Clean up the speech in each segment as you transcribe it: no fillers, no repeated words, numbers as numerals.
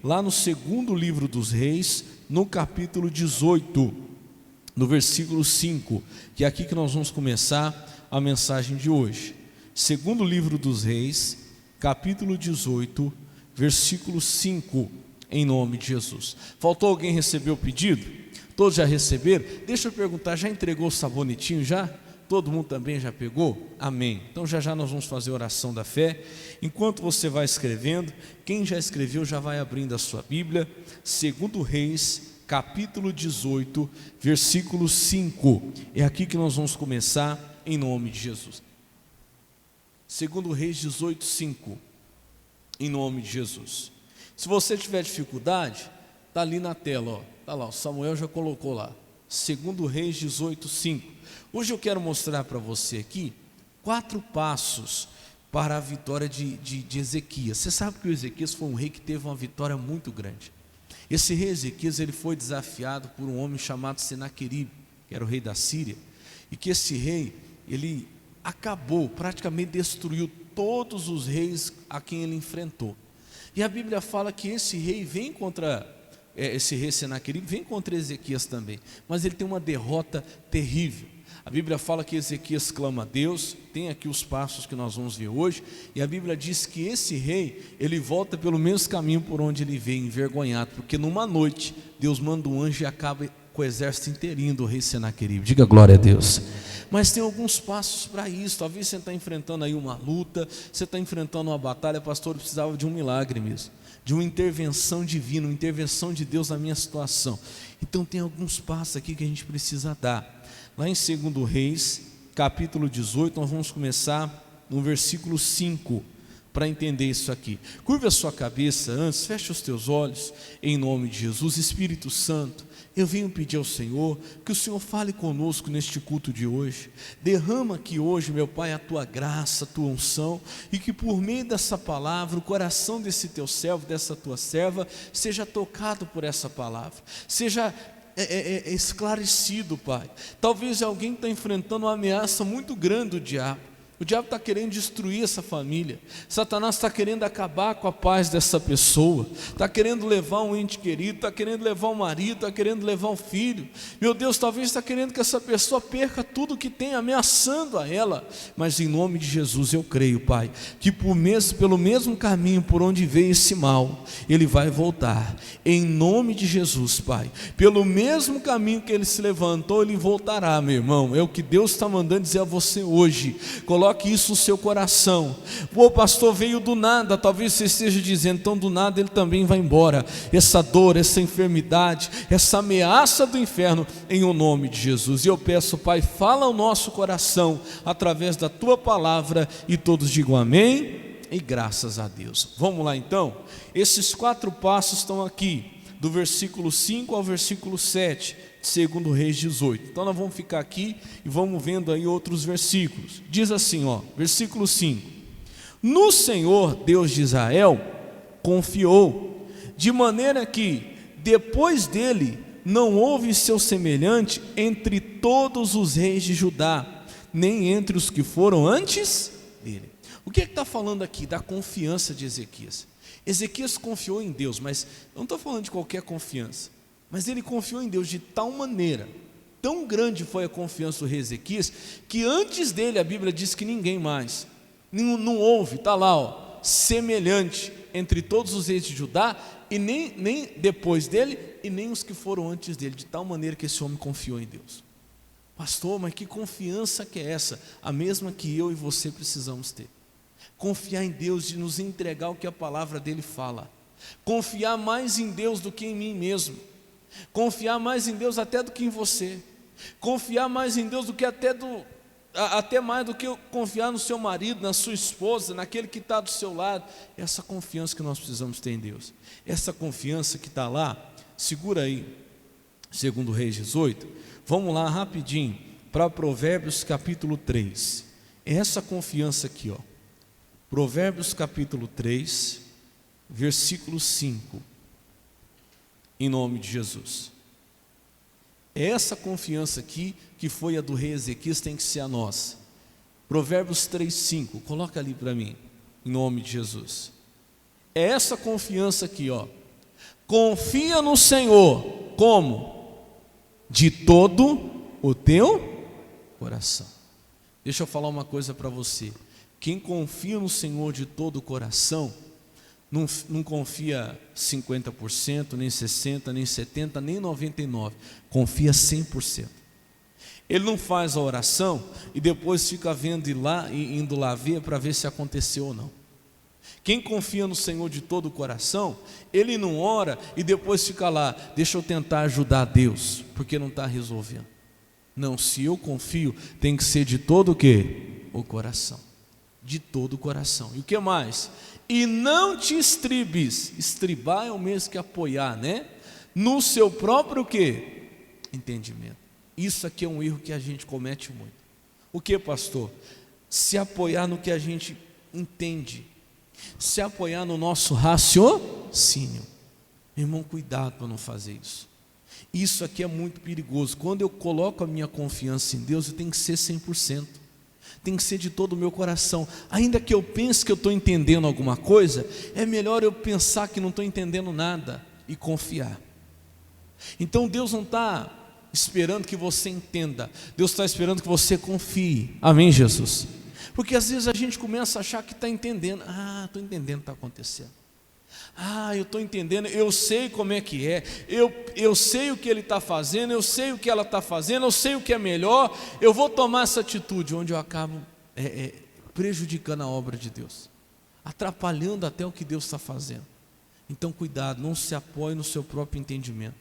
lá no segundo livro dos Reis, no capítulo 18, no versículo 5, que é aqui que nós vamos começar a mensagem de hoje. Segundo livro dos Reis, capítulo 18, versículo 5, em nome de Jesus. Faltou alguém receber o pedido? Todos já receberam? Deixa eu perguntar, já entregou o sabonetinho já? Todo mundo também já pegou? Amém. Então já nós vamos fazer a oração da fé. Enquanto você vai escrevendo, quem já escreveu já vai abrindo a sua Bíblia. Segundo Reis, capítulo 18, versículo 5. É aqui que nós vamos começar em nome de Jesus. Segundo Reis 18, 5. Em nome de Jesus. Se você tiver dificuldade, está ali na tela, ó. Está lá, o Samuel já colocou lá. Segundo Reis 18, 5. Hoje eu quero mostrar para você aqui 4 passos para a vitória de Ezequias. Você sabe que o Ezequias foi um rei que teve uma vitória muito grande. Esse rei Ezequias, ele foi desafiado por um homem chamado Senaqueribe, que era o rei da Síria, e que esse rei, ele acabou, praticamente destruiu todos os reis a quem ele enfrentou. E a Bíblia fala que esse rei vem contra esse rei Senaqueribe, vem contra Ezequias também, mas ele tem uma derrota terrível. A Bíblia fala que Ezequias clama a Deus, tem aqui os passos que nós vamos ver hoje, e a Bíblia diz que esse rei, ele volta pelo mesmo caminho por onde ele veio, envergonhado, porque numa noite, Deus manda um anjo e acaba com o exército inteirinho do rei Senaqueribe. Diga glória a Deus. Mas tem alguns passos para isso. Talvez você está enfrentando aí uma luta, você está enfrentando uma batalha, pastor, eu precisava de um milagre mesmo, de uma intervenção divina, uma intervenção de Deus na minha situação. Então tem alguns passos aqui que a gente precisa dar. Lá em 2 Reis, capítulo 18, nós vamos começar no versículo 5, para entender isso aqui. Curva a sua cabeça antes, feche os teus olhos, em nome de Jesus. Espírito Santo, eu venho pedir ao Senhor, que o Senhor fale conosco neste culto de hoje. Derrama aqui hoje, meu Pai, a tua graça, a tua unção, e que por meio dessa palavra, o coração desse teu servo, dessa tua serva, seja tocado por essa palavra, seja esclarecido, Pai. Talvez alguém está enfrentando uma ameaça muito grande do diabo. O diabo está querendo destruir essa família. Satanás está querendo acabar com a paz dessa pessoa. Está querendo levar um ente querido, está querendo levar um marido, está querendo levar um filho. Meu Deus, talvez está querendo que essa pessoa perca tudo que tem, ameaçando a ela. Mas em nome de Jesus eu creio, Pai, que pelo mesmo caminho por onde veio esse mal, ele vai voltar. Em nome de Jesus, Pai, pelo mesmo caminho que ele se levantou, ele voltará, meu irmão. É o que Deus está mandando dizer a você hoje. Coloque isso no seu coração. O pastor veio do nada, talvez você esteja dizendo, então do nada ele também vai embora. Essa dor, essa enfermidade, essa ameaça do inferno, em o nome de Jesus. E eu peço, Pai, fala ao nosso coração através da tua palavra, e todos digam amém e graças a Deus. Vamos lá então. Esses 4 passos estão aqui, do versículo 5 ao versículo 7, segundo Reis 18. Então nós vamos ficar aqui e vamos vendo aí outros versículos. Diz assim, ó, versículo 5: no Senhor Deus de Israel confiou, de maneira que depois dele não houve seu semelhante entre todos os reis de Judá, nem entre os que foram antes dele. O que está falando aqui? Da confiança de Ezequias. Ezequias confiou em Deus, mas eu não estou falando de qualquer confiança, mas ele confiou em Deus de tal maneira, tão grande foi a confiança do rei Ezequias, que antes dele a Bíblia diz que ninguém mais, não houve, está lá, ó, semelhante entre todos os reis de Judá, e nem depois dele, e nem os que foram antes dele, de tal maneira que esse homem confiou em Deus. Pastor, mas que confiança que é essa? A mesma que eu e você precisamos ter. Confiar em Deus, de nos entregar o que a palavra dele fala. Confiar mais em Deus do que em mim mesmo. Confiar mais em Deus até do que em você. Confiar mais em Deus do que até mais do que confiar no seu marido, na sua esposa, naquele que está do seu lado. Essa confiança que nós precisamos ter em Deus. Essa confiança que está lá, segura aí, segundo Reis 18. Vamos lá rapidinho para Provérbios capítulo 3. É essa confiança aqui, ó. Provérbios capítulo 3, versículo 5, em nome de Jesus. É essa confiança aqui, que foi a do rei Ezequias, tem que ser a nossa. Provérbios 3, 5, coloca ali para mim, em nome de Jesus. É essa confiança aqui, ó. Confia no Senhor, como? De todo o teu coração. Deixa eu falar uma coisa para você. Quem confia no Senhor de todo o coração, não confia 50%, nem 60%, nem 70%, nem 99%, confia 100%. Ele não faz a oração e depois fica indo lá ver para ver se aconteceu ou não. Quem confia no Senhor de todo o coração, ele não ora e depois fica lá, deixa eu tentar ajudar Deus, porque não está resolvendo. Não, se eu confio, tem que ser de todo o quê? O coração. De todo o coração. E o que mais? E não te estribes. Estribar é o mesmo que apoiar, né? No seu próprio quê? Entendimento. Isso aqui é um erro que a gente comete muito. O que, pastor? Se apoiar no que a gente entende. Se apoiar no nosso raciocínio. Irmão, cuidado para não fazer isso. Isso aqui é muito perigoso. Quando eu coloco a minha confiança em Deus, eu tenho que ser 100%. Tem que ser de todo o meu coração. Ainda que eu pense que eu estou entendendo alguma coisa, é melhor eu pensar que não estou entendendo nada e confiar. Então Deus não está esperando que você entenda, Deus está esperando que você confie. Amém, Jesus? Porque às vezes a gente começa a achar que está entendendo. Estou entendendo o que está acontecendo. Eu estou entendendo, eu sei como é que é, eu sei o que ele está fazendo, eu sei o que ela está fazendo, eu sei o que é melhor, eu vou tomar essa atitude, onde eu acabo prejudicando a obra de Deus, atrapalhando até o que Deus está fazendo. Então cuidado, não se apoie no seu próprio entendimento,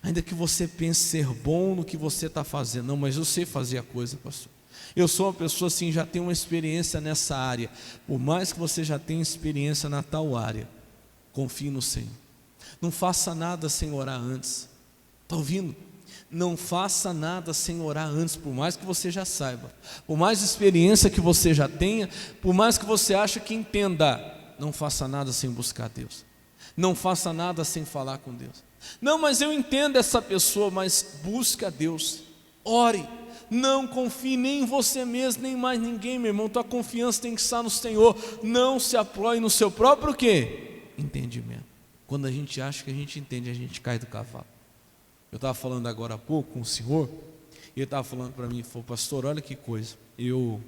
ainda que você pense ser bom no que você está fazendo. Não, mas eu sei fazer a coisa, pastor, eu sou uma pessoa assim, já tenho uma experiência nessa área. Por mais que você já tenha experiência na tal área, confie no Senhor. Não faça nada sem orar antes. Está ouvindo? Não faça nada sem orar antes, por mais que você já saiba, por mais experiência que você já tenha, por mais que você ache que entenda. Não faça nada sem buscar Deus. Não faça nada sem falar com Deus. Não, mas eu entendo essa pessoa, mas busque a Deus. Ore. Não confie nem em você mesmo, nem mais ninguém, meu irmão. Tua confiança tem que estar no Senhor. Não se apoie no seu próprio quê? Entendimento. Quando a gente acha que a gente entende, a gente cai do cavalo. Eu estava falando agora há pouco com o senhor, e ele estava falando para mim, falou, pastor, olha que coisa, eu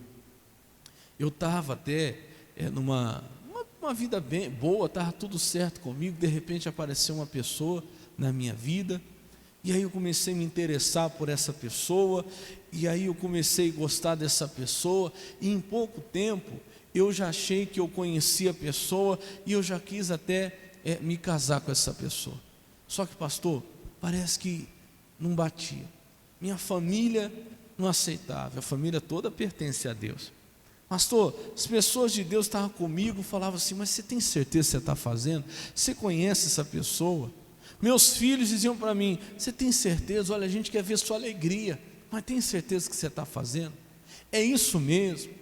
estava até numa vida bem boa, estava tudo certo comigo, de repente apareceu uma pessoa na minha vida, e aí eu comecei a me interessar por essa pessoa, e aí eu comecei a gostar dessa pessoa, e em pouco tempo, eu já achei que eu conhecia a pessoa e eu já quis até me casar com essa pessoa. Só que, pastor, parece que não batia. Minha família não aceitava. A família toda pertence a Deus. Pastor, as pessoas de Deus estavam comigo, falavam assim, mas você tem certeza que você está fazendo? Você conhece essa pessoa? Meus filhos diziam para mim, você tem certeza? Olha, a gente quer ver sua alegria, mas tem certeza que você está fazendo? É isso mesmo?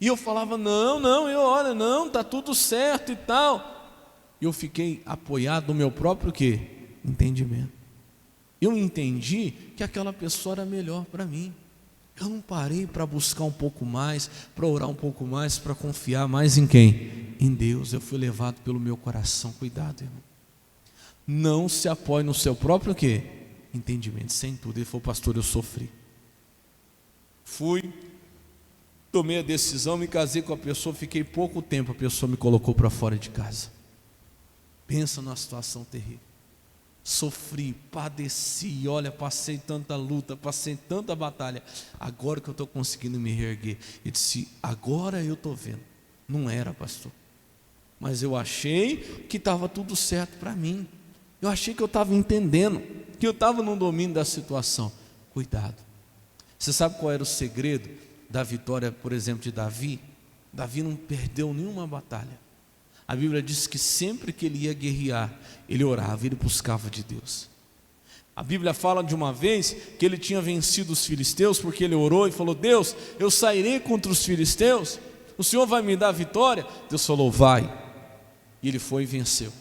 E eu falava, não, está tudo certo e tal. E eu fiquei apoiado no meu próprio quê? Entendimento. Eu entendi que aquela pessoa era melhor para mim. Eu não parei para buscar um pouco mais, para orar um pouco mais, para confiar mais em quem? Em Deus. Eu fui levado pelo meu coração. Cuidado, irmão. Não se apoie no seu próprio quê? Entendimento. Sem tudo. Ele falou, pastor, eu sofri. Tomei a decisão, me casei com a pessoa, fiquei pouco tempo, a pessoa me colocou para fora de casa. Pensa numa situação terrível. Sofri, padeci, olha, passei tanta luta, passei tanta batalha. Agora que eu estou conseguindo me reerguer. E disse, agora eu estou vendo. Não era, pastor. Mas eu achei que estava tudo certo para mim. Eu achei que eu estava entendendo, que eu estava no domínio da situação. Cuidado. Você sabe qual era o segredo da vitória, por exemplo, de Davi? Davi não perdeu nenhuma batalha. A Bíblia diz que sempre que ele ia guerrear, ele orava, ele buscava de Deus. A Bíblia fala de uma vez que ele tinha vencido os filisteus, porque ele orou e falou, Deus, eu sairei contra os filisteus, o Senhor vai me dar a vitória? Deus falou, vai. E ele foi e venceu.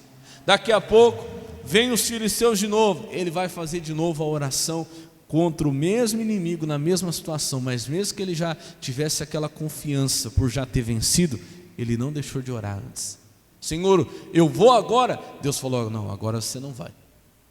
Daqui a pouco, vem os filisteus de novo, ele vai fazer de novo a oração contra o mesmo inimigo, na mesma situação, mas mesmo que ele já tivesse aquela confiança por já ter vencido, ele não deixou de orar antes. Senhor, eu vou agora. Deus falou: não, agora você não vai.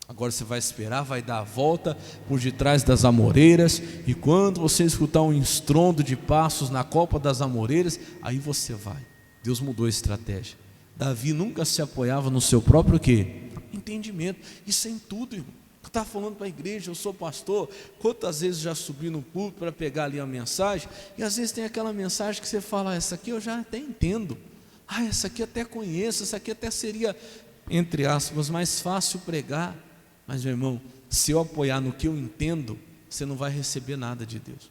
Agora você vai esperar, vai dar a volta por detrás das amoreiras, e quando você escutar um estrondo de passos na copa das amoreiras, aí você vai. Deus mudou a estratégia. Davi nunca se apoiava no seu próprio quê? Entendimento. Isso é em tudo, irmão. Eu estava falando para a igreja, eu sou pastor, quantas vezes já subi no púlpito para pegar ali a mensagem, e às vezes tem aquela mensagem que você fala: essa aqui eu já até entendo, essa aqui até conheço, essa aqui até seria, entre aspas, mais fácil pregar. Mas, meu irmão, se eu apoiar no que eu entendo, você não vai receber nada de Deus.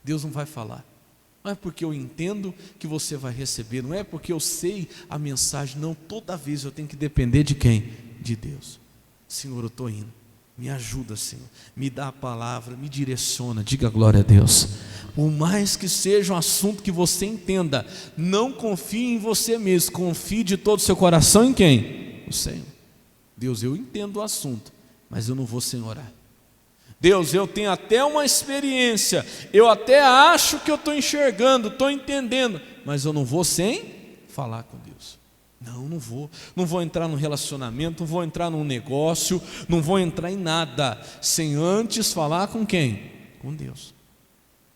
Deus não vai falar. Não é porque eu entendo que você vai receber, não é porque eu sei a mensagem, não. Toda vez eu tenho que depender de quem? De Deus. Senhor, eu estou indo, me ajuda, Senhor, me dá a palavra, me direciona. Diga glória a Deus. Por mais que seja um assunto que você entenda, não confie em você mesmo, confie de todo o seu coração em quem? O Senhor. Deus, eu entendo o assunto, mas eu não vou sem orar. Deus, eu tenho até uma experiência, eu até acho que eu estou enxergando, estou entendendo, mas eu não vou sem falar com Deus. Não vou. Não vou entrar num relacionamento, não vou entrar num negócio, não vou entrar em nada sem antes falar com quem? Com Deus.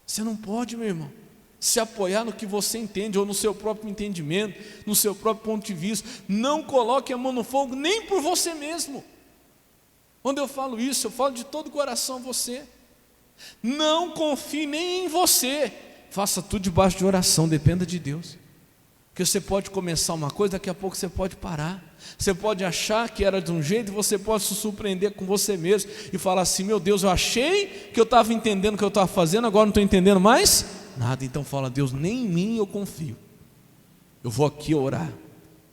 Você não pode, meu irmão, se apoiar no que você entende, ou no seu próprio entendimento, no seu próprio ponto de vista. Não coloque a mão no fogo, nem por você mesmo. Quando eu falo isso, eu falo de todo o coração a você. Não confie nem em você, faça tudo debaixo de oração, dependa de Deus. Porque você pode começar uma coisa, daqui a pouco você pode parar. Você pode achar que era de um jeito, e você pode se surpreender com você mesmo, e falar assim: meu Deus, eu achei que eu estava entendendo o que eu estava fazendo, agora não estou entendendo mais nada. Então fala: Deus, nem em mim eu confio. Eu vou aqui orar,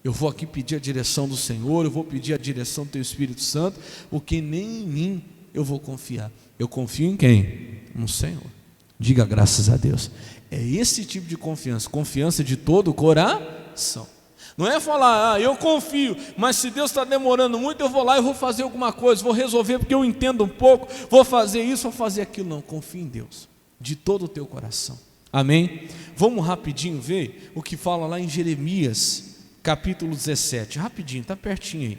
eu vou aqui pedir a direção do Senhor, eu vou pedir a direção do Teu Espírito Santo, porque nem em mim eu vou confiar. Eu confio em quem? No Senhor. Diga graças a Deus. É esse tipo de confiança, confiança de todo o coração. Não é falar: eu confio, mas se Deus está demorando muito, eu vou lá e vou fazer alguma coisa, vou resolver porque eu entendo um pouco, vou fazer isso, vou fazer aquilo. Não, confia em Deus, de todo o teu coração. Amém? Vamos rapidinho ver o que fala lá em Jeremias, capítulo 17. Rapidinho, está pertinho aí.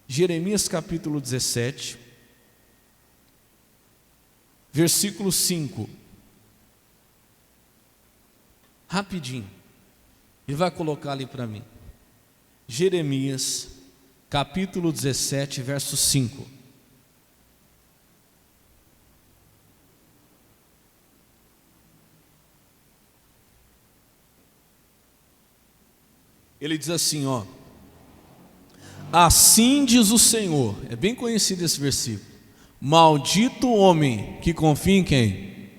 Jeremias capítulo 17, versículo 5. Rapidinho. Ele vai colocar ali para mim. Jeremias capítulo 17, verso 5. Ele diz assim, ó: assim diz o Senhor. É bem conhecido esse versículo. Maldito o homem que confia em quem?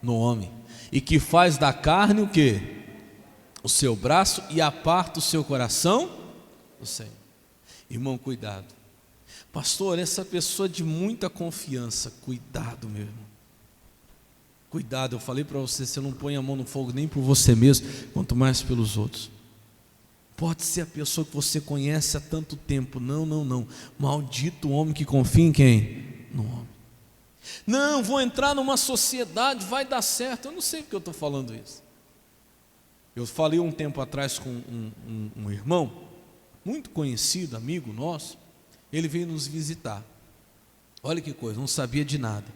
No homem. E que faz da carne o quê? O seu braço, e aparta o seu coração do Senhor. Irmão, cuidado. Pastor, essa pessoa de muita confiança, cuidado, meu irmão. Cuidado, eu falei para você não põe a mão no fogo nem por você mesmo, quanto mais pelos outros. Pode ser a pessoa que você conhece há tanto tempo. Não. Maldito o homem que confia em quem? No homem. Não, vou entrar numa sociedade, vai dar certo. Eu não sei porque eu estou falando isso. Eu falei um tempo atrás com um irmão, muito conhecido, amigo nosso. Ele veio nos visitar. Olha que coisa, não sabia de nada.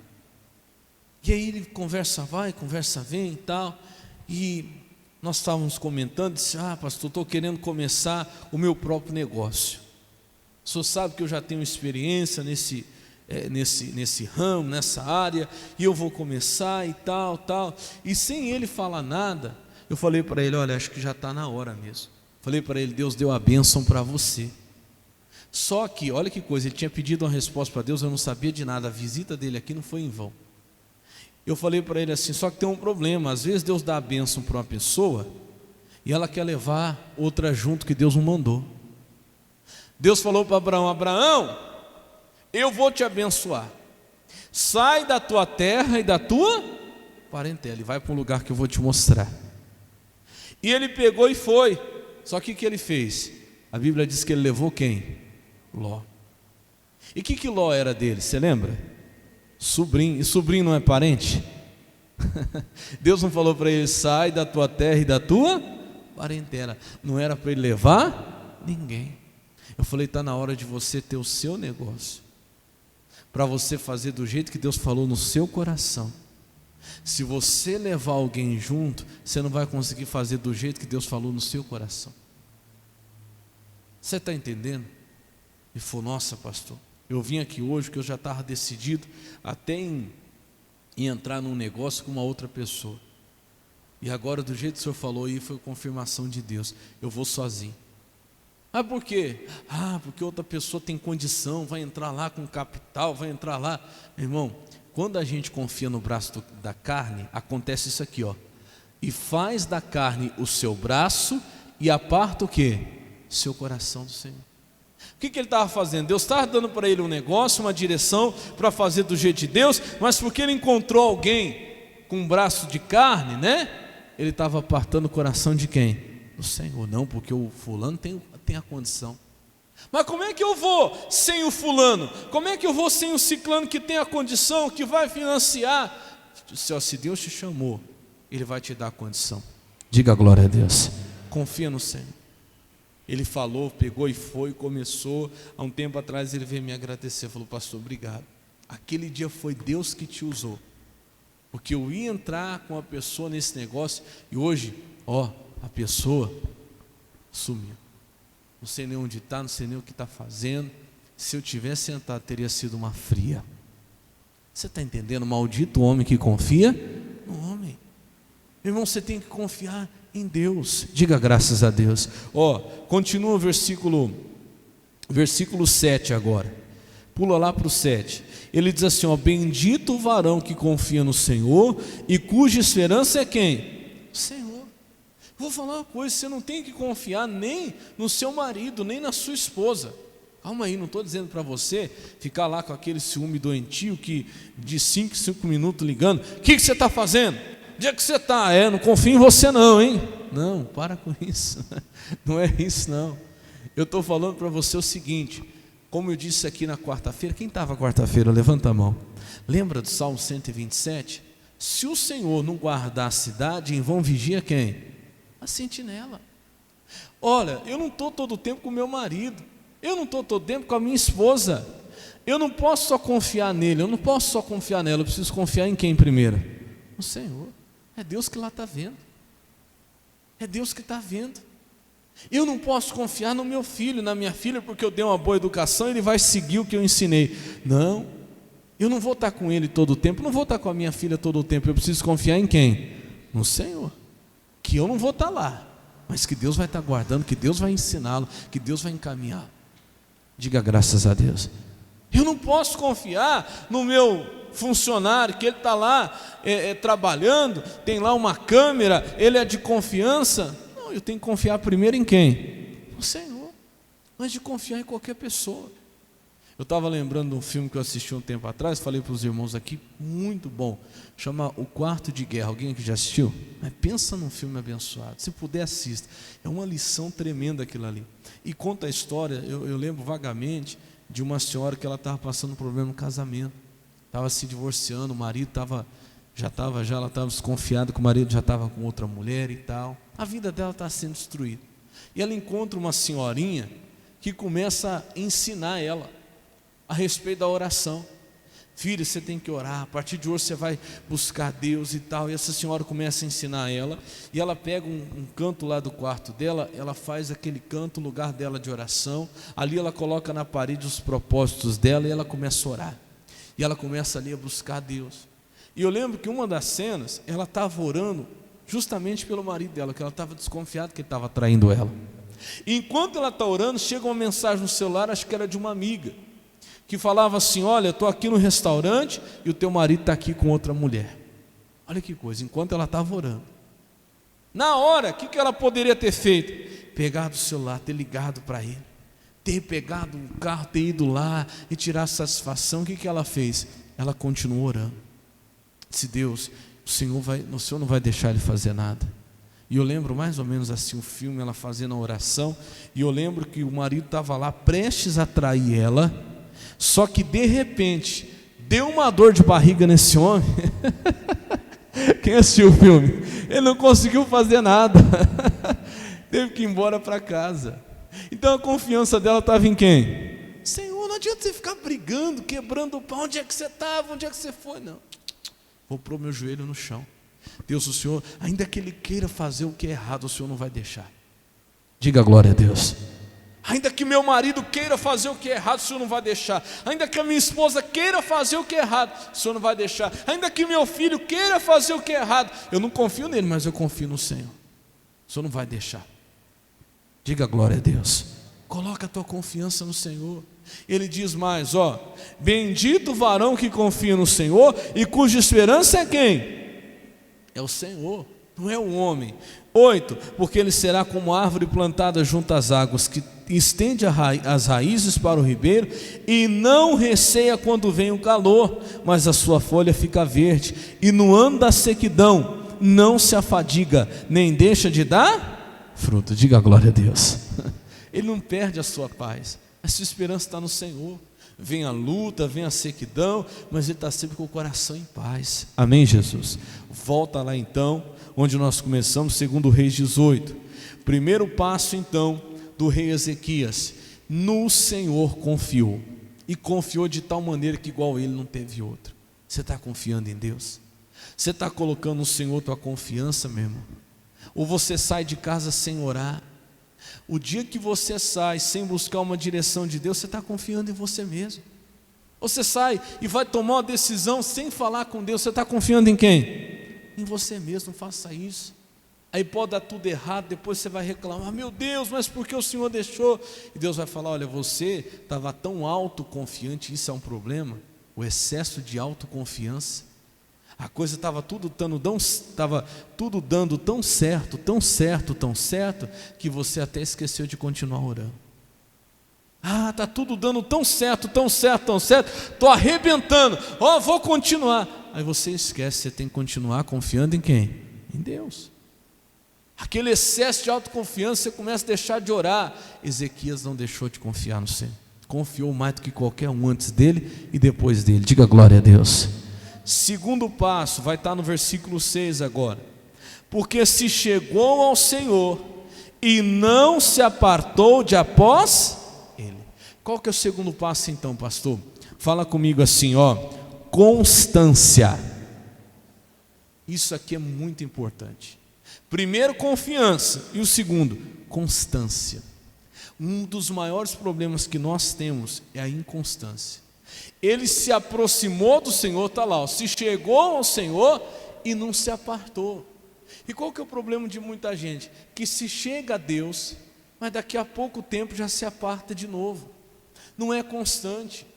E aí ele conversa vai, conversa vem e tal. E nós estávamos comentando, disse: pastor, estou querendo começar o meu próprio negócio. O senhor sabe que eu já tenho experiência nesse ramo, nessa área, e eu vou começar e tal. E sem ele falar nada, eu falei para ele: olha, acho que já está na hora mesmo. Falei para ele: Deus deu a bênção para você. Só que, olha que coisa, ele tinha pedido uma resposta para Deus, eu não sabia de nada, a visita dele aqui não foi em vão. Eu falei para ele assim: só que tem um problema, às vezes Deus dá a bênção para uma pessoa, e ela quer levar outra junto que Deus não mandou. Deus falou para Abraão: Abraão, eu vou te abençoar, sai da tua terra e da tua parentela, e vai para um lugar que eu vou te mostrar. E ele pegou e foi. Só que o que ele fez? A Bíblia diz que ele levou quem? Ló. E o que Ló era dele, você lembra? Sobrinho. E sobrinho não é parente? Deus não falou para ele: sai da tua terra e da tua parentela. Não era para ele levar ninguém. Eu falei, está na hora de você ter o seu negócio, para você fazer do jeito que Deus falou no seu coração. Se você levar alguém junto, você não vai conseguir fazer do jeito que Deus falou no seu coração. Você está entendendo? Ele falou, nossa pastor, eu vim aqui hoje que eu já estava decidido até em entrar num negócio com uma outra pessoa. E agora do jeito que o senhor falou aí foi confirmação de Deus, eu vou sozinho. Ah, por quê? Ah, porque outra pessoa tem condição, vai entrar lá com capital, vai entrar lá. Meu irmão, quando a gente confia no braço da carne, acontece isso aqui, ó. E faz da carne o seu braço e aparta o quê? Seu coração do Senhor. O que ele estava fazendo? Deus estava dando para ele um negócio, uma direção para fazer do jeito de Deus, mas porque ele encontrou alguém com um braço de carne, né? Ele estava apartando o coração de quem? Do Senhor. Não, porque o fulano tem a condição. Mas como é que eu vou sem o fulano? Como é que eu vou sem o ciclano que tem a condição, que vai financiar? Se Deus te chamou, Ele vai te dar a condição. Diga glória a Deus. Confia no Senhor. Ele falou, pegou e foi, começou. Há um tempo atrás ele veio me agradecer, falou, pastor, obrigado. Aquele dia foi Deus que te usou, porque eu ia entrar com a pessoa nesse negócio e hoje, ó, a pessoa sumiu. Não sei nem onde está, não sei nem o que está fazendo. Se eu tivesse sentado, teria sido uma fria. Você está entendendo? Maldito o homem que confia no homem. Meu irmão, você tem que confiar em Deus. Diga graças a Deus. Ó, continua o versículo 7 agora. Pula lá para o 7. Ele diz assim, ó, bendito o varão que confia no Senhor e cuja esperança é quem? O Senhor. Vou falar uma coisa, você não tem que confiar nem no seu marido, nem na sua esposa. Calma aí, não estou dizendo para você ficar lá com aquele ciúme doentio que de 5 minutos ligando. O que você está fazendo? Onde é que você está? Não confio em você não, hein? Não, para com isso. Não é isso não. Eu estou falando para você o seguinte, como eu disse aqui na quarta-feira, quem estava quarta-feira? Levanta a mão. Lembra do Salmo 127? Se o Senhor não guardar a cidade, em vão vigia quem? A sentinela. Olha, eu não estou todo o tempo com o meu marido, eu não estou todo o tempo com a minha esposa, eu não posso só confiar nele, eu não posso só confiar nela, eu preciso confiar em quem primeiro? No Senhor. É Deus que lá está vendo, é Deus que está vendo. Eu não posso confiar no meu filho, na minha filha, porque eu dei uma boa educação, ele vai seguir o que eu ensinei. Não, eu não vou estar com ele todo o tempo, não vou estar com a minha filha todo o tempo, eu preciso confiar em quem? No Senhor. Que eu não vou estar lá, mas que Deus vai estar guardando, que Deus vai ensiná-lo, que Deus vai encaminhar. Diga graças a Deus. Eu não posso confiar no meu funcionário, que ele está lá trabalhando, tem lá uma câmera, ele é de confiança. Não, eu tenho que confiar primeiro em quem? No Senhor, antes de confiar em qualquer pessoa. Eu estava lembrando de um filme que eu assisti um tempo atrás, falei para os irmãos aqui, muito bom, chama O Quarto de Guerra. Alguém que já assistiu? Mas pensa num filme abençoado, se puder assista, é uma lição tremenda aquilo ali. E conta a história, eu lembro vagamente de uma senhora que ela estava passando um problema no casamento, estava se divorciando, o marido ela estava desconfiada que o marido já estava com outra mulher e tal, a vida dela estava sendo destruída, e ela encontra uma senhorinha que começa a ensinar ela a respeito da oração. Filha, você tem que orar, a partir de hoje você vai buscar Deus e tal. E essa senhora começa a ensinar ela, e ela pega um canto lá do quarto dela, ela faz aquele canto, o lugar dela de oração, ali ela coloca na parede os propósitos dela, e ela começa a orar, e ela começa ali a buscar Deus. E eu lembro que uma das cenas, ela estava orando justamente pelo marido dela, que ela estava desconfiada que ele estava traindo ela. E enquanto ela está orando, chega uma mensagem no celular, acho que era de uma amiga, que falava assim, olha, estou aqui no restaurante e o teu marido está aqui com outra mulher. Olha que coisa, enquanto ela estava orando. Na hora, o que ela poderia ter feito? Pegado o celular, ter ligado para ele, ter pegado o carro, ter ido lá e tirar satisfação. O que ela fez? Ela continuou orando. Disse, Deus, o Senhor não vai deixar ele fazer nada. E eu lembro mais ou menos assim o filme, ela fazendo a oração, e eu lembro que o marido estava lá prestes a trair ela, só que de repente deu uma dor de barriga nesse homem. Quem assistiu o filme? Ele não conseguiu fazer nada. Teve que ir embora para casa. Então a confiança dela estava em quem? Senhor, não adianta você ficar brigando, quebrando o pau. Onde é que você estava? Onde é que você foi? Não, vou pôr meu joelho no chão. Deus, o Senhor, ainda que ele queira fazer o que é errado, o Senhor não vai deixar. Diga glória a Deus. Ainda que meu marido queira fazer o que é errado, o Senhor não vai deixar. Ainda que a minha esposa queira fazer o que é errado, o Senhor não vai deixar. Ainda que meu filho queira fazer o que é errado, eu não confio nele, mas eu confio no Senhor. O Senhor não vai deixar. Diga glória a Deus. Coloca a tua confiança no Senhor. Ele diz mais, bendito o varão que confia no Senhor e cuja esperança é quem? É o Senhor, não é o homem. 8, porque ele será como árvore plantada junto às águas, que estende as raízes para o ribeiro e não receia quando vem o calor, mas a sua folha fica verde, e no ano da sequidão não se afadiga, nem deixa de dar fruto. Diga glória a Deus. Ele não perde a sua paz, a sua esperança está no Senhor. Vem a luta, vem a sequidão, mas ele está sempre com o coração em paz. Amém, Jesus? Volta lá então, onde nós começamos, segundo Reis 18. Primeiro passo então, do rei Ezequias: no Senhor confiou, e confiou de tal maneira que igual ele não teve outro. Você está confiando em Deus? Você está colocando no Senhor tua confiança, meu irmão? Ou você sai de casa sem orar? O dia que você sai sem buscar uma direção de Deus, você está confiando em você mesmo. Você sai e vai tomar uma decisão sem falar com Deus, você está confiando em quem? Em você mesmo. Não faça isso. Aí pode dar tudo errado, depois você vai reclamar: meu Deus, mas por que o Senhor deixou? E Deus vai falar: olha, você estava tão autoconfiante, isso é um problema, o excesso de autoconfiança. A coisa estava tudo dando tão certo, tão certo, tão certo, que você até esqueceu de continuar orando. Está tudo dando tão certo, tão certo, tão certo, estou arrebentando, vou continuar. Aí você esquece, você tem que continuar confiando em quem? Em Deus. Aquele excesso de autoconfiança, você começa a deixar de orar. Ezequias não deixou de confiar no Senhor, confiou mais do que qualquer um antes dele e depois dele. Diga glória a Deus. Segundo passo, vai estar no versículo 6 agora. Porque se chegou ao Senhor e não se apartou de após ele. Qual que é o segundo passo então, pastor? Fala comigo assim, constância. Isso aqui é muito importante. Primeiro, confiança, e o segundo, constância. Um dos maiores problemas que nós temos é a inconstância. Ele se aproximou do Senhor, está lá, se chegou ao Senhor e não se apartou. E qual que é o problema de muita gente? Que se chega a Deus, mas daqui a pouco tempo já se aparta de novo. Não é constante,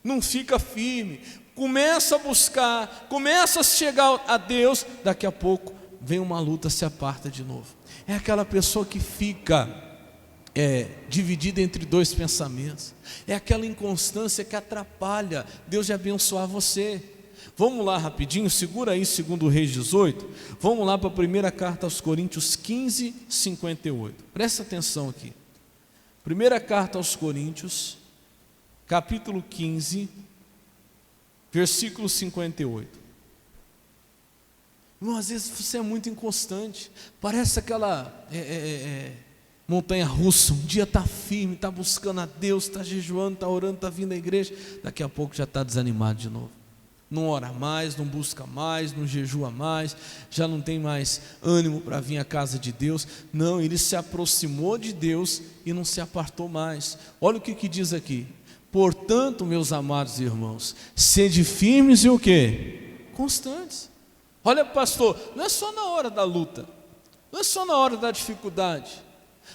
não fica firme, começa a buscar, começa a chegar a Deus, daqui a pouco vem uma luta, se aparta de novo. É aquela pessoa que fica dividida entre dois pensamentos. É aquela inconstância que atrapalha Deus de abençoar você. Vamos lá rapidinho, segura aí 2 Reis 18. Vamos lá para a primeira carta aos Coríntios 15, 58. Presta atenção aqui. Primeira carta aos Coríntios, capítulo 15, versículo 58. Irmão, às vezes você é muito inconstante. Parece aquela montanha russa. Um dia está firme, está buscando a Deus, está jejuando, está orando, está vindo à igreja. Daqui a pouco já está desanimado de novo. Não ora mais, não busca mais, não jejua mais, já não tem mais ânimo para vir à casa de Deus. Não, ele se aproximou de Deus e não se apartou mais. Olha o que diz aqui: portanto, meus amados irmãos, sede firmes e o quê? Constantes. Olha, pastor, não é só na hora da luta, não é só na hora da dificuldade,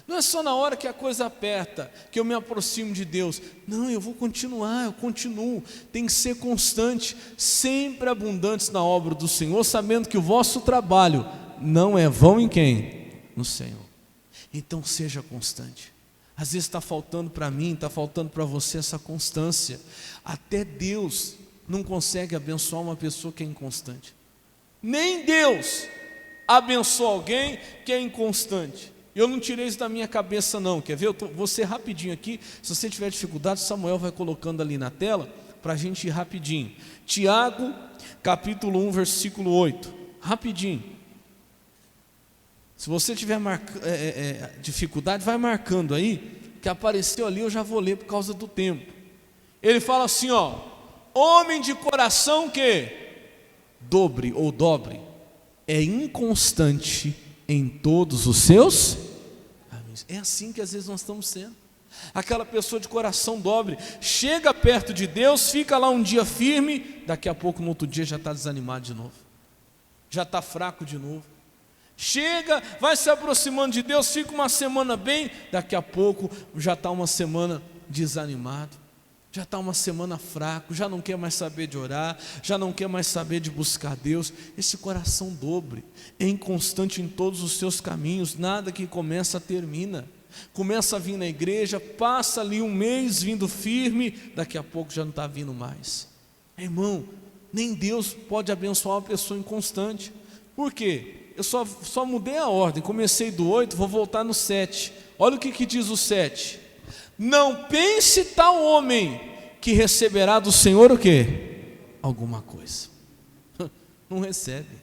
não é só na hora que a coisa aperta que eu me aproximo de Deus. Não, eu vou continuar, eu continuo. Tem que ser constante, sempre abundantes na obra do Senhor, sabendo que o vosso trabalho não é vão em quem? No Senhor. Então seja constante. Às vezes está faltando para mim, está faltando para você essa constância. Até Deus não consegue abençoar uma pessoa que é inconstante. Nem Deus abençoa alguém que é inconstante. Eu não tirei isso da minha cabeça não, quer ver? Eu vou ser rapidinho aqui. Se você tiver dificuldade, Samuel vai colocando ali na tela, para a gente ir rapidinho. Tiago, capítulo 1, versículo 8, rapidinho. Se você tiver dificuldade, vai marcando aí, que apareceu ali, eu já vou ler por causa do tempo. Ele fala assim, ó: homem de coração que dobre ou dobre, é inconstante em todos os seus caminhos. É assim que às vezes nós estamos sendo. Aquela pessoa de coração dobre, chega perto de Deus, fica lá um dia firme, daqui a pouco no outro dia já está desanimado de novo, já está fraco de novo. Chega, vai se aproximando de Deus, fica uma semana bem, daqui a pouco já está uma semana desanimado, já está uma semana fraco, já não quer mais saber de orar, já não quer mais saber de buscar Deus. Esse coração dobre é inconstante em todos os seus caminhos, nada que começa termina. Começa a vir na igreja, passa ali um mês vindo firme, daqui a pouco já não está vindo mais. Irmão, nem Deus pode abençoar uma pessoa inconstante. Por quê? Eu só mudei a ordem, comecei do 8, vou voltar no 7. Olha o que diz o 7. Não pense tal homem que receberá do Senhor o quê? Alguma coisa. Não recebe.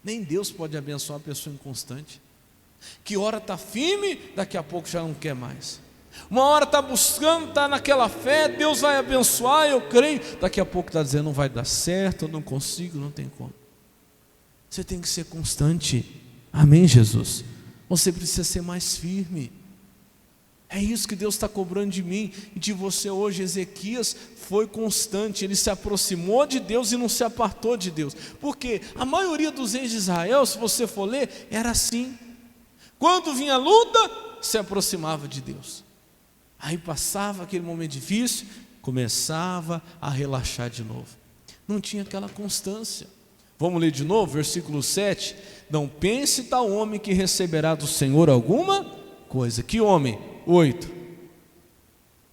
Nem Deus pode abençoar uma pessoa inconstante, que hora está firme, daqui a pouco já não quer mais. Uma hora está buscando, está naquela fé, Deus vai abençoar, eu creio, daqui a pouco está dizendo, não vai dar certo, eu não consigo, não tem como. Você tem que ser constante. Amém, Jesus? Você precisa ser mais firme. É isso que Deus está cobrando de mim e de você hoje. Ezequias foi constante, ele se aproximou de Deus e não se apartou de Deus. Porque a maioria dos reis de Israel, se você for ler, era assim. Quando vinha a luta, se aproximava de Deus. Aí passava aquele momento difícil, começava a relaxar de novo. Não tinha aquela constância. Vamos ler de novo, versículo 7. Não pense tal homem que receberá do Senhor alguma coisa. Que homem? 8.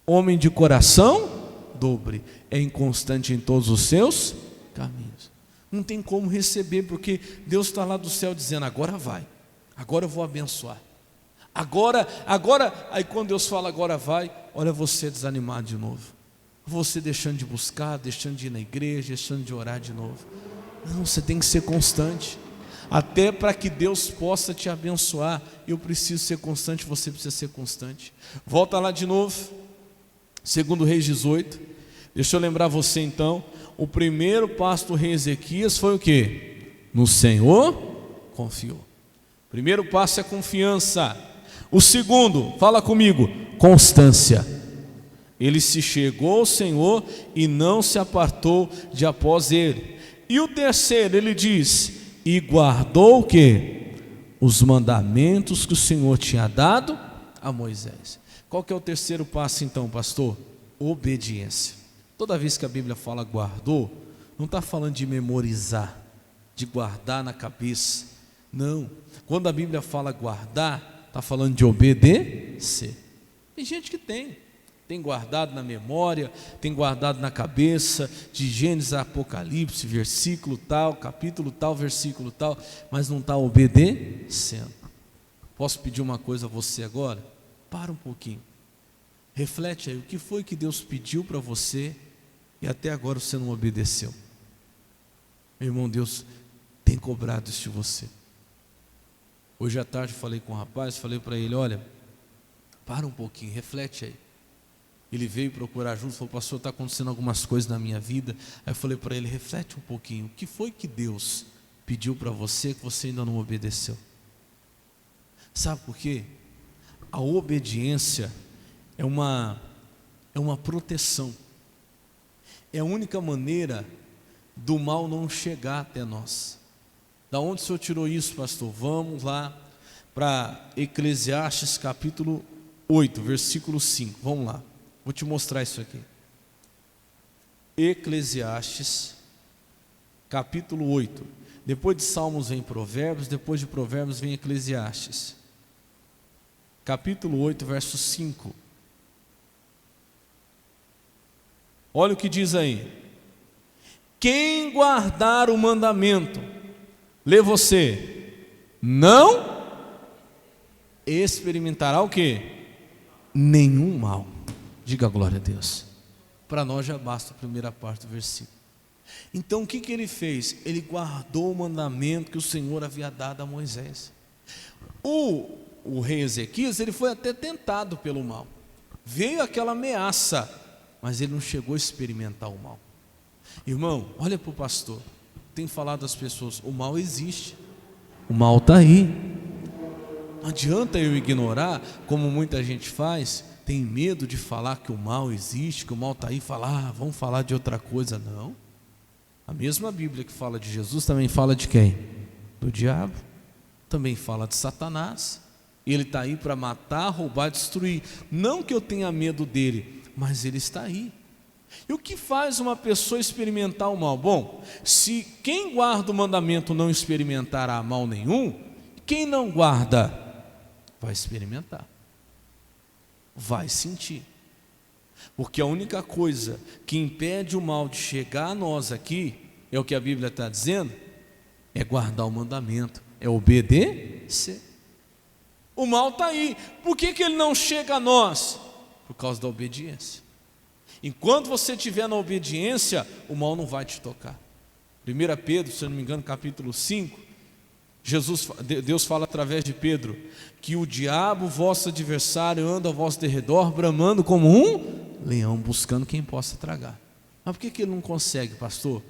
Homem de coração dobre, é inconstante em todos os seus caminhos. Não tem como receber, porque Deus está lá do céu dizendo, agora vai. Agora eu vou abençoar. Agora, aí quando Deus fala agora vai, olha você desanimado de novo. Você deixando de buscar, deixando de ir na igreja, deixando de orar de novo. Não, você tem que ser constante. Até para que Deus possa te abençoar, eu preciso ser constante, você precisa ser constante. Volta lá de novo, 2 Reis 18. Deixa eu lembrar você então, o primeiro passo do rei Ezequias foi o quê? No Senhor confiou. Primeiro passo é confiança. O segundo, fala comigo, constância. Ele se chegou ao Senhor e não se apartou de após ele. E o terceiro, ele diz, e guardou o quê? Os mandamentos que o Senhor tinha dado a Moisés. Qual que é o terceiro passo então, pastor? Obediência. Toda vez que a Bíblia fala guardou, não está falando de memorizar, de guardar na cabeça. Não, quando a Bíblia fala guardar, está falando de obedecer. Tem gente que tem guardado na memória, tem guardado na cabeça, de Gênesis a Apocalipse, versículo tal, capítulo tal, versículo tal, mas não está obedecendo. Posso pedir uma coisa a você agora? Para um pouquinho, reflete aí, o que foi que Deus pediu para você e até agora você não obedeceu? Meu irmão, Deus tem cobrado isso de você. Hoje à tarde falei com um rapaz, falei para ele, olha, para um pouquinho, reflete aí. Ele veio procurar ajuda, falou, pastor, está acontecendo algumas coisas na minha vida. Aí eu falei para ele, reflete um pouquinho, o que foi que Deus pediu para você que você ainda não obedeceu? Sabe por quê? A obediência é uma proteção. É a única maneira do mal não chegar até nós. Da onde o Senhor tirou isso, pastor? Vamos lá para Eclesiastes capítulo 8, versículo 5. Vamos lá, vou te mostrar isso aqui. Eclesiastes capítulo 8. Depois de Salmos vem Provérbios, depois de Provérbios vem Eclesiastes. Capítulo 8, verso 5. Olha o que diz aí. Quem guardar o mandamento, lê você, não experimentará o quê? Nenhum mal. Diga glória a Deus. Para nós já basta a primeira parte do versículo. Então o que ele fez? Ele guardou o mandamento que o Senhor havia dado a Moisés. O rei Ezequias, ele foi até tentado pelo mal. Veio aquela ameaça, mas ele não chegou a experimentar o mal. Irmão, olha para o pastor. Tem falado às pessoas, o mal existe. O mal está aí. Não adianta eu ignorar, como muita gente faz, tem medo de falar que o mal existe, que o mal está aí, falar, vamos falar de outra coisa. Não. A mesma Bíblia que fala de Jesus também fala de quem? Do diabo. Também fala de Satanás. Ele está aí para matar, roubar, destruir. Não que eu tenha medo dele, mas ele está aí. E o que faz uma pessoa experimentar o mal? Bom, se quem guarda o mandamento não experimentará mal nenhum, quem não guarda vai experimentar, vai sentir. Porque a única coisa que impede o mal de chegar a nós aqui, é o que a Bíblia está dizendo, é guardar o mandamento, é obedecer. O mal está aí. Por que ele não chega a nós? Por causa da obediência. Enquanto você estiver na obediência, o mal não vai te tocar. 1 Pedro, se eu não me engano, capítulo 5, Deus fala através de Pedro, que o diabo, vosso adversário, anda ao vosso derredor, bramando como um leão, buscando quem possa tragar. Mas por que ele não consegue, pastor?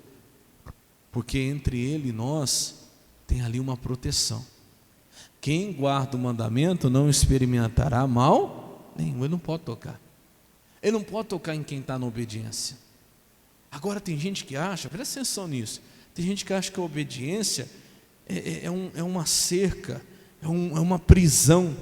Porque entre ele e nós, tem ali uma proteção. Quem guarda o mandamento não experimentará mal nenhum, ele não pode tocar. Ele não pode tocar em quem está na obediência. Agora tem gente que acha, presta atenção nisso, tem gente que acha que a obediência é uma cerca, é uma prisão,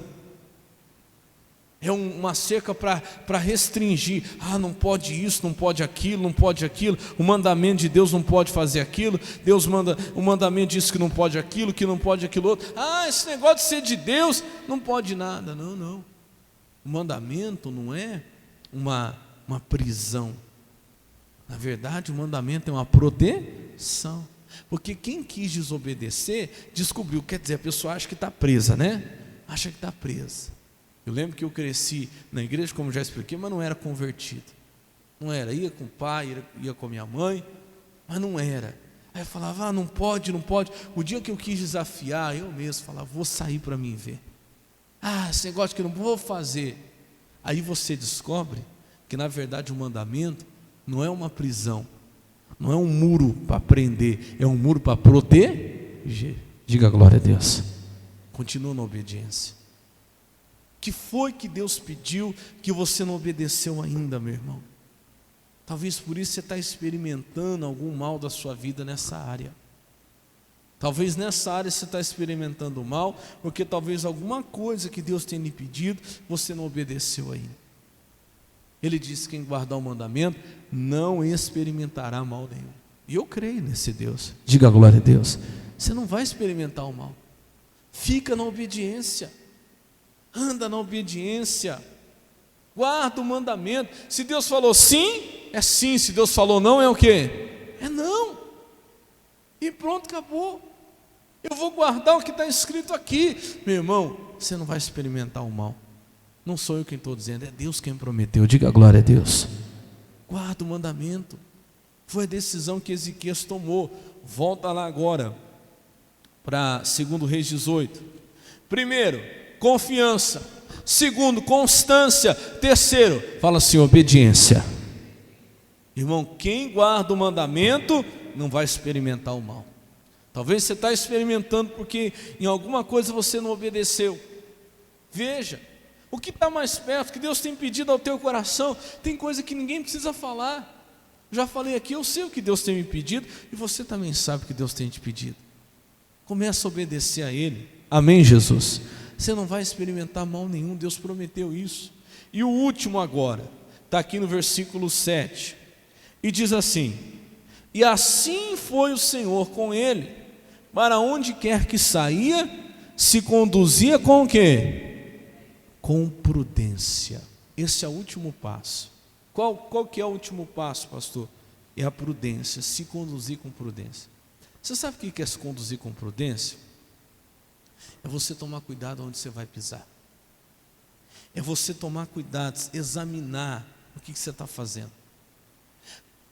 é uma cerca para restringir. Não pode isso, não pode aquilo, não pode aquilo. O mandamento de Deus não pode fazer aquilo. Deus manda, o mandamento diz que não pode aquilo, que não pode aquilo outro. Esse negócio de ser de Deus não pode nada. Não. O mandamento não é uma prisão. Na verdade, o mandamento é uma proteção. Porque quem quis desobedecer, descobriu, quer dizer, a pessoa acha que está presa, né? Acha que está presa. Eu lembro que eu cresci na igreja, como já expliquei, mas não era convertido. Não era, ia com o pai, ia com a minha mãe, mas não era. Aí eu falava, não pode. O dia que eu quis desafiar, eu mesmo falava, vou sair para mim ver. Esse negócio que eu não vou fazer. Aí você descobre que na verdade o mandamento não é uma prisão, não é um muro para prender, é um muro para proteger. Diga glória a Deus. Continua na obediência. Que foi que Deus pediu que você não obedeceu ainda, meu irmão? Talvez por isso você está experimentando algum mal da sua vida nessa área. Talvez nessa área você está experimentando o mal, porque talvez alguma coisa que Deus tenha lhe pedido, você não obedeceu ainda. Ele disse que quem guardar o mandamento não experimentará mal nenhum. E eu creio nesse Deus. Diga glória a Deus. Você não vai experimentar o mal. Fica na obediência. Anda na obediência. Guarda o mandamento. Se Deus falou sim, é sim. Se Deus falou não, é o quê? É não. E pronto, acabou. Eu vou guardar o que está escrito aqui. Meu irmão, você não vai experimentar o mal. Não sou eu quem estou dizendo, é Deus quem prometeu. Diga glória a Deus. Guarda o mandamento. Foi a decisão que Ezequias tomou. Volta lá agora para 2 Reis 18. Primeiro, confiança. Segundo, constância. Terceiro, fala assim, obediência. Irmão, quem guarda o mandamento não vai experimentar o mal. Talvez você está experimentando porque em alguma coisa você não obedeceu. Veja, o que está mais perto, que Deus tem pedido ao teu coração, tem coisa que ninguém precisa falar. Já falei aqui, eu sei o que Deus tem me pedido, e você também sabe o que Deus tem te pedido. Começa a obedecer a Ele. Amém, Jesus? Você não vai experimentar mal nenhum, Deus prometeu isso. E o último agora, está aqui no versículo 7, e diz assim: e assim foi o Senhor com ele, para onde quer que saía, se conduzia com o quê? Com prudência. Esse é o último passo. Qual que é o último passo, pastor? É a prudência, se conduzir com prudência. Você sabe o que é se conduzir com prudência? É você tomar cuidado onde você vai pisar. É você tomar cuidado, examinar o que você está fazendo.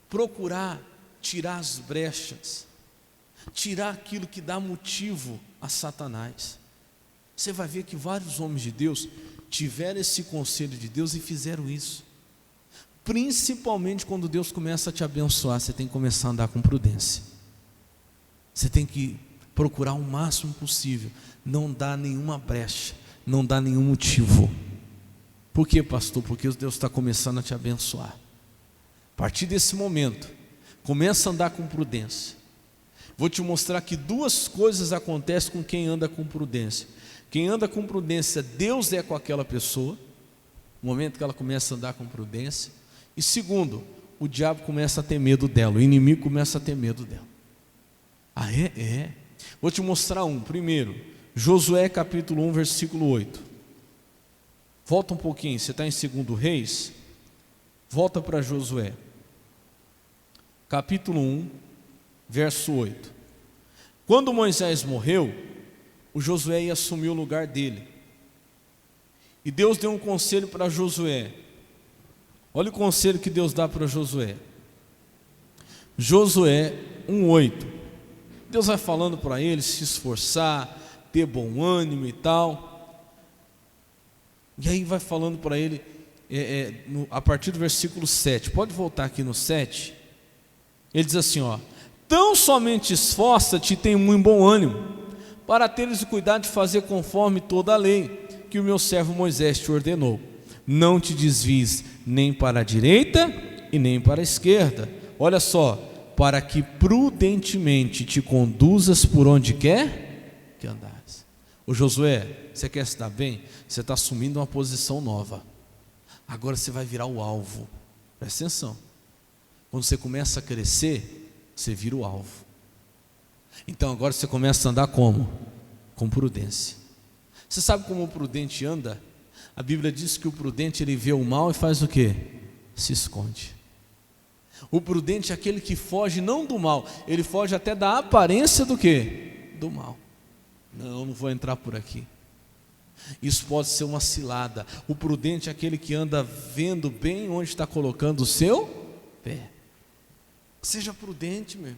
Procurar tirar as brechas, tirar aquilo que dá motivo a Satanás. Você vai ver que vários homens de Deus tiveram esse conselho de Deus e fizeram isso. Principalmente quando Deus começa a te abençoar, você tem que começar a andar com prudência. Você tem que procurar o máximo possível, não dar nenhuma brecha, não dar nenhum motivo. Por quê, pastor? Porque Deus está começando a te abençoar. A partir desse momento, começa a andar com prudência. Vou te mostrar que duas coisas acontecem com quem anda com prudência. Quem anda com prudência, Deus é com aquela pessoa, no momento que ela começa a andar com prudência. E segundo, o diabo começa a ter medo dela, o inimigo começa a ter medo dela. Ah, é? É. Vou te mostrar um. Primeiro, Josué capítulo 1, versículo 8. Volta um pouquinho, você está em 2 Reis? Volta para Josué. Capítulo 1, verso 8. Quando Moisés morreu, o Josué ia assumir o lugar dele. E Deus deu um conselho para Josué. Olha o conselho que Deus dá para Josué. Josué 1:8. Deus vai falando para ele se esforçar, ter bom ânimo e tal. E aí vai falando para ele, a partir do versículo 7. Pode voltar aqui no 7. Ele diz assim, ó: tão somente esforça-te e tem muito bom ânimo, para teres o cuidado de fazer conforme toda a lei que o meu servo Moisés te ordenou. Não te desvies nem para a direita e nem para a esquerda. Olha só, para que prudentemente te conduzas por onde quer que andares. Ô Josué, você quer se dar bem? Você está assumindo uma posição nova. Agora você vai virar o alvo. Presta atenção. Quando você começa a crescer, você vira o alvo. Então agora você começa a andar como? Com prudência. Você sabe como o prudente anda? A Bíblia diz que o prudente ele vê o mal e faz o quê? Se esconde. O prudente é aquele que foge não do mal, ele foge até da aparência do quê? Do mal. Não vou entrar por aqui. Isso pode ser uma cilada. O prudente é aquele que anda vendo bem onde está colocando o seu pé. Seja prudente, meu.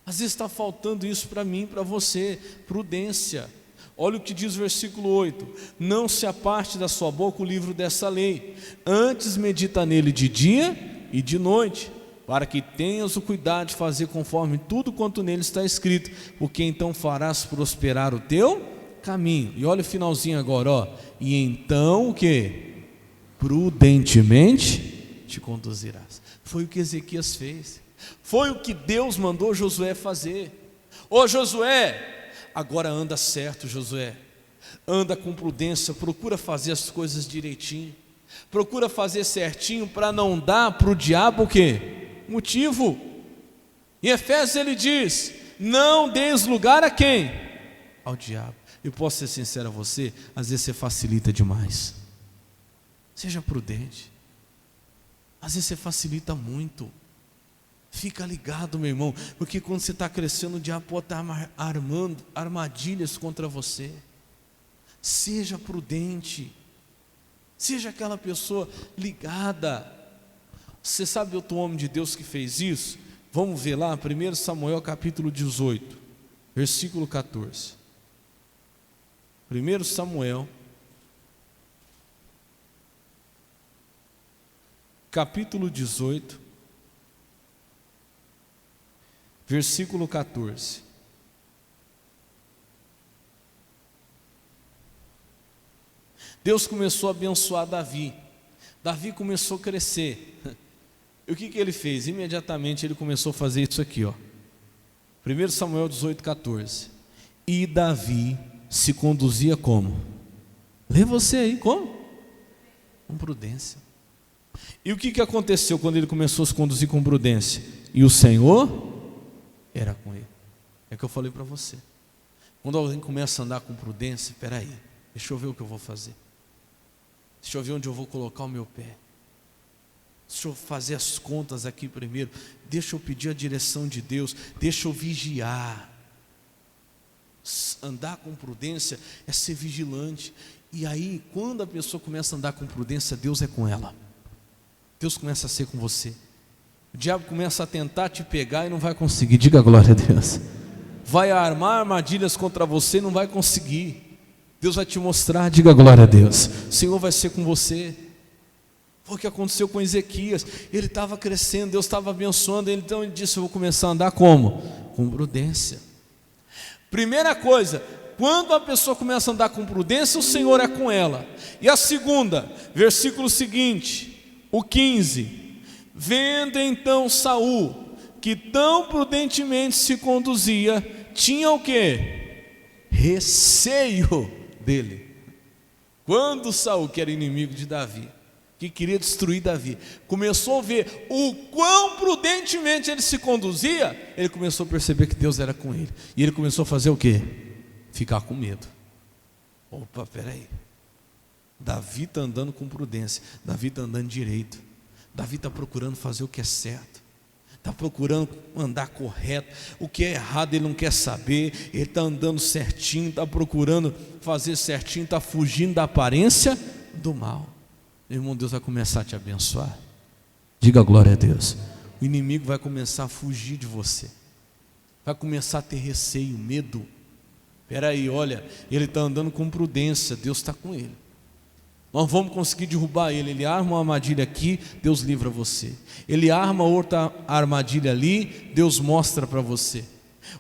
Às vezes está faltando isso para mim, para você. Prudência. Olha o que diz o versículo 8: não se aparte da sua boca o livro dessa lei, antes medita nele de dia e de noite, para que tenhas o cuidado de fazer conforme tudo quanto nele está escrito, porque então farás prosperar o teu caminho. E olha o finalzinho agora, ó: e então o que? Prudentemente te conduzirás. Foi o que Ezequias fez, foi o que Deus mandou Josué fazer. Ô Josué, agora anda certo, Josué, anda com prudência, procura fazer as coisas direitinho, procura fazer certinho para não dar para o diabo o quê? Motivo. Em Efésios ele diz: não deis lugar a quem? Ao diabo. Eu posso ser sincero a você, às vezes você facilita demais. Seja prudente. Às vezes você facilita muito. Fica ligado, meu irmão, porque quando você está crescendo, o diabo pode estar armando armadilhas contra você. Seja prudente. Seja aquela pessoa ligada. Você sabe outro homem de Deus que fez isso? Vamos ver lá, 1 Samuel capítulo 18, versículo 14. 1 Samuel capítulo 18, versículo 14. Deus começou a abençoar Davi. Davi começou a crescer. E o que ele fez? Imediatamente ele começou a fazer isso aqui, ó. 1 Samuel 18, 14. E Davi se conduzia como? Lê você aí, como? Com prudência. E o que aconteceu quando ele começou a se conduzir com prudência? E o Senhor era com ele. É o que eu falei para você. Quando alguém começa a andar com prudência, espera aí, deixa eu ver o que eu vou fazer. Deixa eu ver onde eu vou colocar o meu pé. Deixa eu fazer as contas aqui primeiro. Deixa eu pedir a direção de Deus. Deixa eu vigiar. Andar com prudência é ser vigilante. E aí, quando a pessoa começa a andar com prudência, Deus é com ela. Deus começa a ser com você. O diabo começa a tentar te pegar e não vai conseguir. Diga glória a Deus. Vai armar armadilhas contra você e não vai conseguir. Deus vai te mostrar, diga glória a Deus. O Senhor vai ser com você. Foi o que aconteceu com Ezequias. Ele estava crescendo, Deus estava abençoando ele, então ele disse: eu vou começar a andar como? Com prudência. Primeira coisa, quando a pessoa começa a andar com prudência, o Senhor é com ela. E a segunda, versículo seguinte, o 15: vendo então Saul que tão prudentemente se conduzia, tinha o quê? Receio dele. Quando Saul, que era inimigo de Davi, que queria destruir Davi, começou a ver o quão prudentemente ele se conduzia, ele começou a perceber que Deus era com ele. E ele começou a fazer o quê? Ficar com medo. Opa, peraí. Davi está andando com prudência, Davi está andando direito, Davi está procurando fazer o que é certo, está procurando andar correto, o que é errado ele não quer saber, ele está andando certinho, está procurando fazer certinho, está fugindo da aparência do mal. Meu irmão, Deus vai começar a te abençoar. Diga glória a Deus. O inimigo vai começar a fugir de você, vai começar a ter receio, medo. Peraí, olha, ele está andando com prudência, Deus está com ele. Nós vamos conseguir derrubar ele. Ele arma uma armadilha aqui, Deus livra você. Ele arma outra armadilha ali, Deus mostra para você.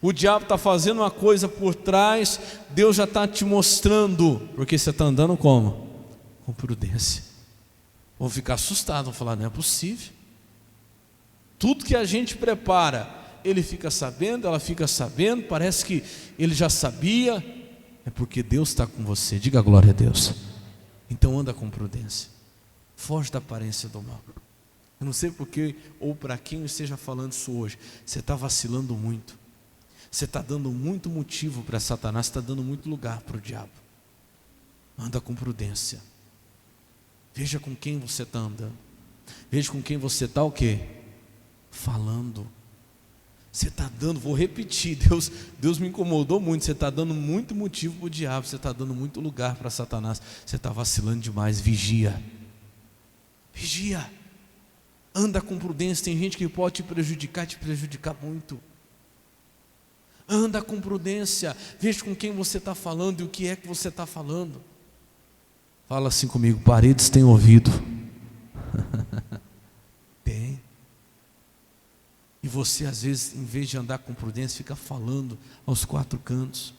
O diabo está fazendo uma coisa por trás, Deus já está te mostrando, porque você está andando como? Com prudência. Vão ficar assustados, vão falar: não é possível. Tudo que a gente prepara, ele fica sabendo, ela fica sabendo, parece que ele já sabia. É porque Deus está com você. Diga glória a Deus. Então anda com prudência, foge da aparência do mal. Eu não sei porque ou para quem eu esteja falando isso hoje. Você está vacilando muito, você está dando muito motivo para Satanás, está dando muito lugar para o diabo. Anda com prudência. Veja com quem você está andando, veja com quem você está o quê? Falando. Você está dando, vou repetir, Deus me incomodou muito. Você está dando muito motivo para o diabo, você está dando muito lugar para Satanás, você está vacilando demais. Vigia, vigia, anda com prudência. Tem gente que pode te prejudicar muito. Anda com prudência, veja com quem você está falando e o que é que você está falando. Fala assim comigo: paredes têm ouvido. Tem. E você às vezes, em vez de andar com prudência, fica falando aos quatro cantos.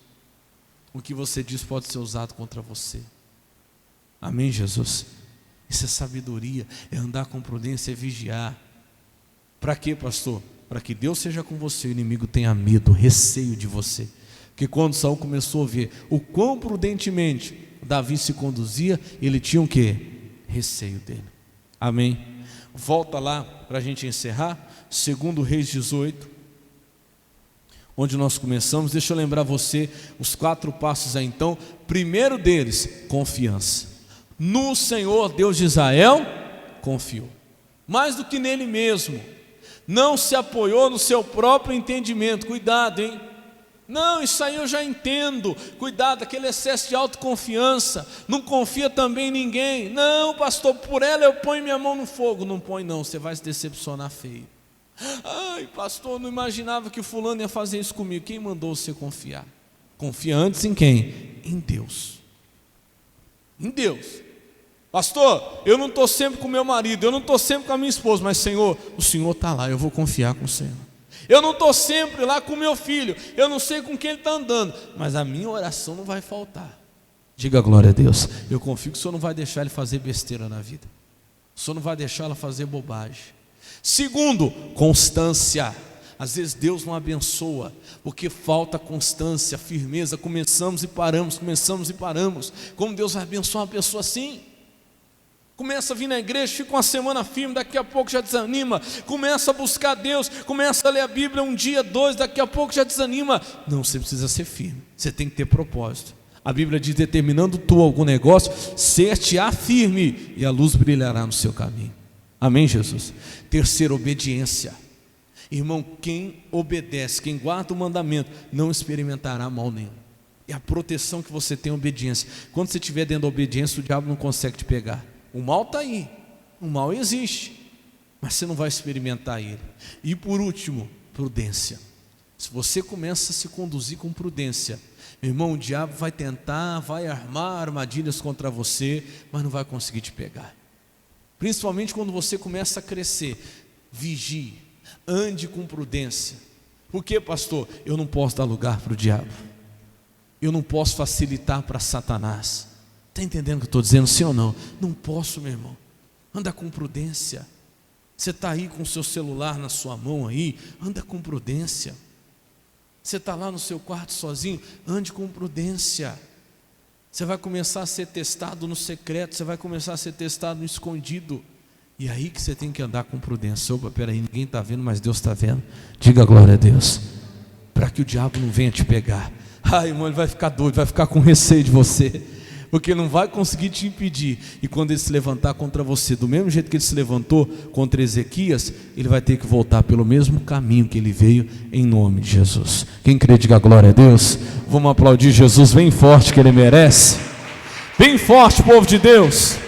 O que você diz pode ser usado contra você. Amém, Jesus? Isso é sabedoria, é andar com prudência, é vigiar. Para quê, pastor? Para que Deus seja com você, o inimigo tenha medo, receio de você. Porque quando Saul começou a ver o quão prudentemente Davi se conduzia, ele tinha o quê? Receio dele. Amém? Volta lá para a gente encerrar. 2 Reis 18, onde nós começamos. Deixa eu lembrar você os 4 passos aí então. Primeiro deles, confiança. No Senhor Deus de Israel confiou, mais do que nele mesmo. Não se apoiou no seu próprio entendimento. Cuidado, hein? Não, isso aí eu já entendo. Cuidado, aquele excesso de autoconfiança. Não confia também em ninguém. Não, pastor, por ela eu ponho minha mão no fogo. Não põe não, você vai se decepcionar feio. Ai, pastor, não imaginava que fulano ia fazer isso comigo. Quem mandou você confiar? Confia antes em quem? Em Deus. Em Deus. Pastor, eu não estou sempre com meu marido, eu não estou sempre com a minha esposa, mas Senhor, o Senhor está lá, eu vou confiar com o Senhor. Eu não estou sempre lá com meu filho, eu não sei com quem ele está andando, mas a minha oração não vai faltar. Diga glória a Deus. Eu confio que o Senhor não vai deixar ele fazer besteira na vida, o Senhor não vai deixar ela fazer bobagem. Segundo, constância. Às vezes Deus não abençoa porque falta constância, firmeza. Começamos e paramos, começamos e paramos. Como Deus vai abençoar uma pessoa assim? Começa a vir na igreja, fica uma semana firme, daqui a pouco já desanima. Começa a buscar Deus, começa a ler a Bíblia um dia, 2, daqui a pouco já desanima. Não, você precisa ser firme, você tem que ter propósito. A Bíblia diz: determinando tu algum negócio, ser-te-á firme e a luz brilhará no seu caminho. Amém, Jesus? Terceiro, obediência. Irmão, quem obedece, quem guarda o mandamento, não experimentará mal nenhum. É a proteção que você tem, a obediência. Quando você estiver dentro da obediência, o diabo não consegue te pegar. O mal está aí, o mal existe, mas você não vai experimentar ele. E por último, prudência. Se você começa a se conduzir com prudência, meu irmão, o diabo vai tentar, vai armar armadilhas contra você, mas não vai conseguir te pegar. Principalmente quando você começa a crescer. Vigie, ande com prudência. Por quê, pastor? Eu não posso dar lugar para o diabo. Eu não posso facilitar para Satanás. Está entendendo o que eu estou dizendo, sim ou não? Não posso, meu irmão. Anda com prudência. Você está aí com o seu celular na sua mão aí, anda com prudência. Você está lá no seu quarto sozinho, ande com prudência. Você vai começar a ser testado no secreto, você vai começar a ser testado no escondido. E aí que você tem que andar com prudência. Opa, peraí, ninguém está vendo, mas Deus está vendo. Diga glória a Deus. Para que o diabo não venha te pegar. Ai, irmão, ele vai ficar doido, vai ficar com receio de você. Porque não vai conseguir te impedir. E quando ele se levantar contra você, do mesmo jeito que ele se levantou contra Ezequias, ele vai ter que voltar pelo mesmo caminho que ele veio, em nome de Jesus. Quem crê, diga glória a Deus. Vamos aplaudir Jesus bem forte, que ele merece. Bem forte, povo de Deus.